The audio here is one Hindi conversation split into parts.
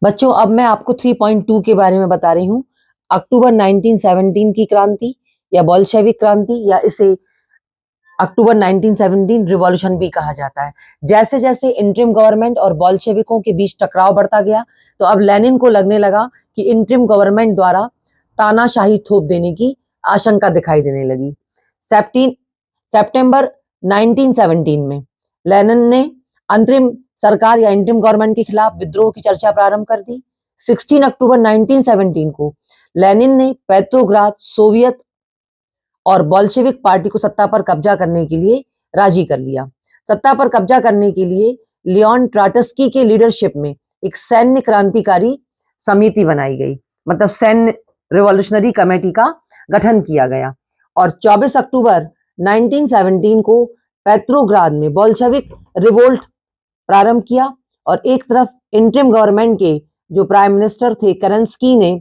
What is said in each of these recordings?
बच्चों अब मैं आपको 3.2 के बारे में बता रही हूँ। अक्टूबर 1917 की क्रांति या बोल्शेविक क्रांति, या इसे अक्टूबर 1917 रिवॉल्यूशन भी कहा जाता है। जैसे जैसे इंटरिम गवर्नमेंट और बोल्शेविकों के बीच टकराव बढ़ता गया, तो अब लेनिन को लगने लगा कि इंटरिम गवर्नमेंट द्वारा तानाशाही थोप देने की आशंका दिखाई देने लगी। सितंबर 1917 में लेनिन ने अंतरिम सरकार या इंटरिम गवर्नमेंट के खिलाफ विद्रोह की चर्चा प्रारंभ कर दी। 16 अक्टूबर 1917 को लेनिन ने पेट्रोग्राद सोवियत और बोल्शेविक पार्टी को सत्ता पर कब्जा करने के लिए राजी कर लिया। सत्ता पर कब्जा करने के लिए लियोन ट्राटस्की के लीडरशिप में एक सैन्य क्रांतिकारी समिति बनाई गई, मतलब सैन्य रिवॉल्यूशनरी कमेटी का गठन किया गया। और 24 अक्टूबर 1917 को पेट्रोग्राद में बोल्शेविक रिवोल्ट प्रारंभ किया, और एक तरफ इंटरिम गवर्नमेंट के जो प्राइम मिनिस्टर थे केरेंस्की ने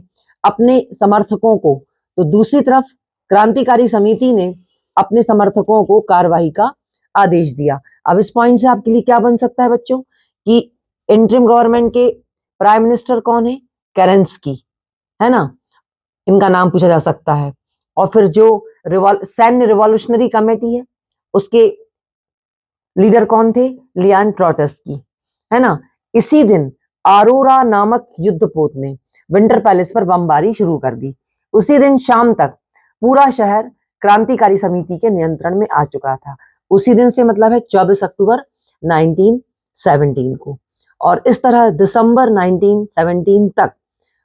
अपने समर्थकों को, तो दूसरी तरफ क्रांतिकारी समिति ने अपने समर्थकों को कार्रवाई का आदेश दिया। अब इस पॉइंट से आपके लिए क्या बन सकता है बच्चों, कि इंटरिम गवर्नमेंट के प्राइम मिनिस्टर कौन है? केरेंस्की, है ना, इनका नाम पूछा जा सकता है। और फिर जो सैन्य रिवॉल्यूशनरी कमेटी है उसके लीडर कौन थे? लियोन ट्रोट्स्की, है ना। इसी दिन अरोरा नामक युद्धपोत ने विंटर पैलेस पर बमबारी शुरू कर दी। उसी दिन शाम तक पूरा शहर क्रांतिकारी समिति के नियंत्रण में आ चुका था। उसी दिन से मतलब है 24 अक्टूबर 1917 को। और इस तरह दिसंबर 1917 तक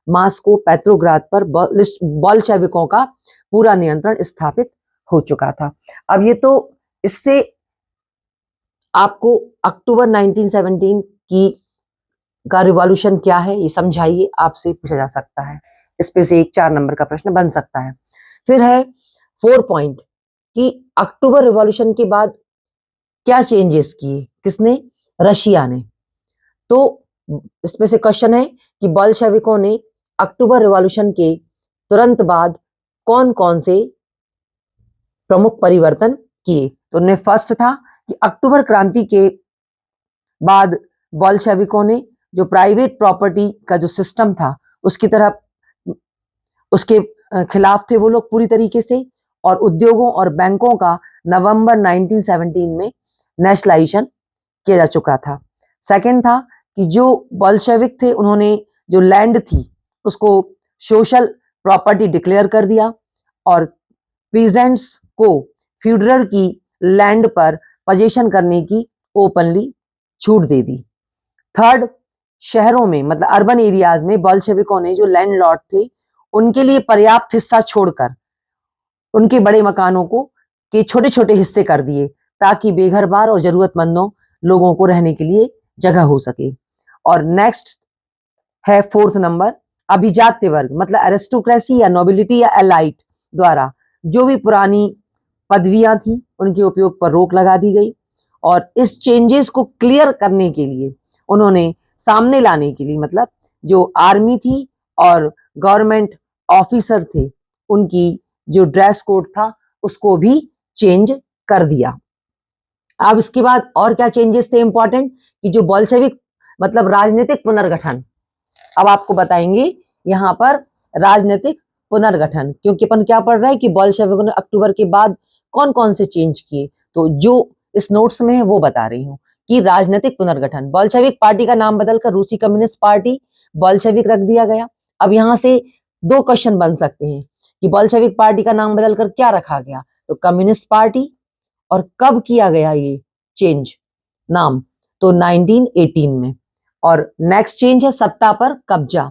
मॉस्को पेट्रोग्राद पर बोल्शेविकों का पूरा नियंत्रण स्थापित हो चुका था। अब ये तो इससे आपको अक्टूबर 1917 की का रिवॉल्यूशन क्या है ये समझाइए, आपसे पूछा जा सकता है। इस पे से एक 4 नंबर का प्रश्न बन सकता है। फिर है 4 पॉइंट कि अक्टूबर रिवॉल्यूशन के बाद क्या चेंजेस किए, किसने? रशिया ने। तो इसमें से क्वेश्चन है कि बोल्शेविकों ने अक्टूबर रिवॉल्यूशन के तुरंत बाद कौन कौन से प्रमुख परिवर्तन किए। तो उनमें फर्स्ट था कि अक्टूबर क्रांति के बाद बोल्शेविकों ने जो प्राइवेट प्रॉपर्टी का जो सिस्टम था उसकी तरफ, उसके खिलाफ थे वो लोग पूरी तरीके से, और उद्योगों और बैंकों का नवंबर 1917 में नेशनलाइजेशन किया जा चुका था। सेकंड था कि जो बोल्शेविक थे उन्होंने जो लैंड थी उसको सोशल प्रॉपर्टी डिक्लेयर कर दिया, और पीजेंट्स को फ्यूडरर की लैंड पर पोजीशन करने की ओपनली छूट दे दी। थर्ड, शहरों में मतलब अर्बन एरियाज में बोल्शेविकों ने जो लैंडलॉर्ड थे उनके लिए पर्याप्त हिस्सा छोड़कर उनके बड़े मकानों को के छोटे छोटे हिस्से कर दिए, ताकि बेघर बार और जरूरतमंदों लोगों को रहने के लिए जगह हो सके। और नेक्स्ट है 4th नंबर, अभिजात्य वर्ग मतलब एरिस्टोक्रेसी या नोबिलिटी या एलाइट द्वारा जो भी पुरानी पदवियां थी उनके उपयोग पर रोक लगा दी गई। और इस चेंजेस को क्लियर करने के लिए उन्होंने सामने लाने के लिए, मतलब जो आर्मी थी और गवर्नमेंट ऑफिसर थे उनकी जो ड्रेस कोड था उसको भी चेंज कर दिया। अब इसके बाद और क्या चेंजेस थे इंपॉर्टेंट, कि जो बोल्शेविक मतलब राजनीतिक पुनर्गठन, अब आपको बताएंगे यहाँ पर राजनीतिक पुनर्गठन, क्योंकि अपन क्या पढ़ रहा है कि बोल्शेविकों ने अक्टूबर के बाद कौन कौन से चेंज किए, तो जो इस नोट्स में है वो बता रही हूँ कि राजनीतिक पुनर्गठन, बोल्शेविक पार्टी का नाम बदलकर रूसी कम्युनिस्ट पार्टी बोल्शेविक रख दिया गया। अब यहाँ से 2 क्वेश्चन बन सकते हैं कि बोल्शेविक पार्टी का नाम बदलकर क्या रखा गया, तो कम्युनिस्ट पार्टी, और कब किया गया ये चेंज नाम, तो 1918 में। और नेक्स्ट चेंज है सत्ता पर कब्जा,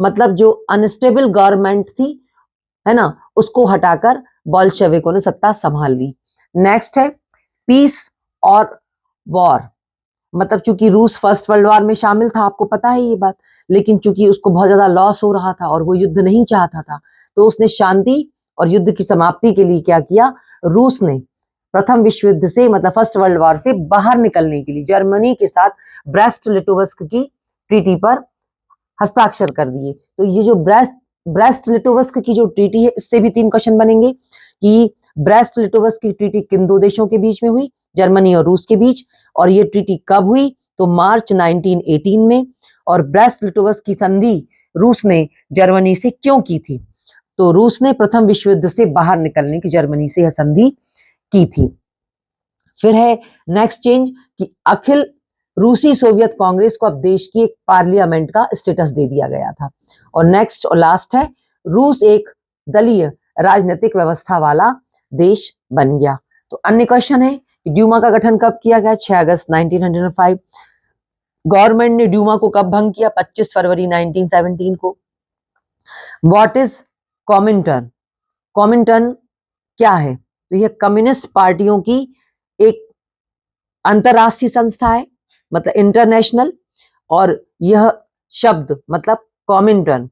मतलब जो अनस्टेबल गवर्नमेंट थी, है ना, उसको हटाकर बोल्शेविकों ने सत्ता संभाल ली। नेक्स्ट है पीस और वॉर, मतलब चूंकि रूस फर्स्ट वर्ल्ड वॉर में शामिल था, आपको पता है ये बात, लेकिन चूंकि उसको बहुत ज्यादा लॉस हो रहा था और वो युद्ध नहीं चाहता था, तो उसने शांति और युद्ध की समाप्ति के लिए क्या किया, रूस ने प्रथम विश्व युद्ध से मतलब फर्स्ट वर्ल्ड वॉर से बाहर निकलने के लिए जर्मनी के साथ ब्रेस्ट लिटोवस्क की ट्रीटी पर हस्ताक्षर कर दिए। तो ये जो ब्रेस्ट लिटोवस्क की जो ट्रीटी है, इससे भी 3 क्वेश्चन बनेंगे कि ब्रेस्ट लिटोवस्क की ट्रीटी किन 2 देशों के बीच में हुई, जर्मनी और रूस के बीच, और ये ट्रीटी कब हुई? तो मार्च 1918 में। और ब्रेस्ट लिटोवस की संधि रूस ने जर्मनी से क्यों की थी? तो रूस ने प्रथम विश्व युद्ध से बाहर निकलने की जर्मनी से यह संधि की थी। फिर है नेक्स्ट चेंज कि अखिल रूसी सोवियत कांग्रेस को अब देश की एक पार्लियामेंट का स्टेटस दे दिया गया था। और नेक्स्ट और लास्ट है, रूस एक दलीय राजनीतिक व्यवस्था वाला देश बन गया। तो अन्य क्वेश्चन है कि ड्यूमा का गठन कब किया गया? 6 अगस्त 1905। गवर्नमेंट ने ड्यूमा को कब भंग किया? 25 फरवरी 1917 को। What is कॉमिंटर्न? कॉमिंटर्न क्या है? तो यह कम्युनिस्ट पार्टियों की एक अंतरराष्ट्रीय संस्था है, मतलब इंटरनेशनल। और यह शब्द मतलब कॉमिंटर्न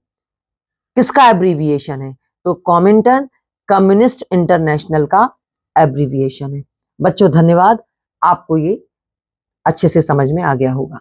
किसका एब्रीविएशन है? तो कॉमिंटर्न कम्युनिस्ट इंटरनेशनल का एब्रीविएशन है। बच्चों धन्यवाद, आपको ये अच्छे से समझ में आ गया होगा।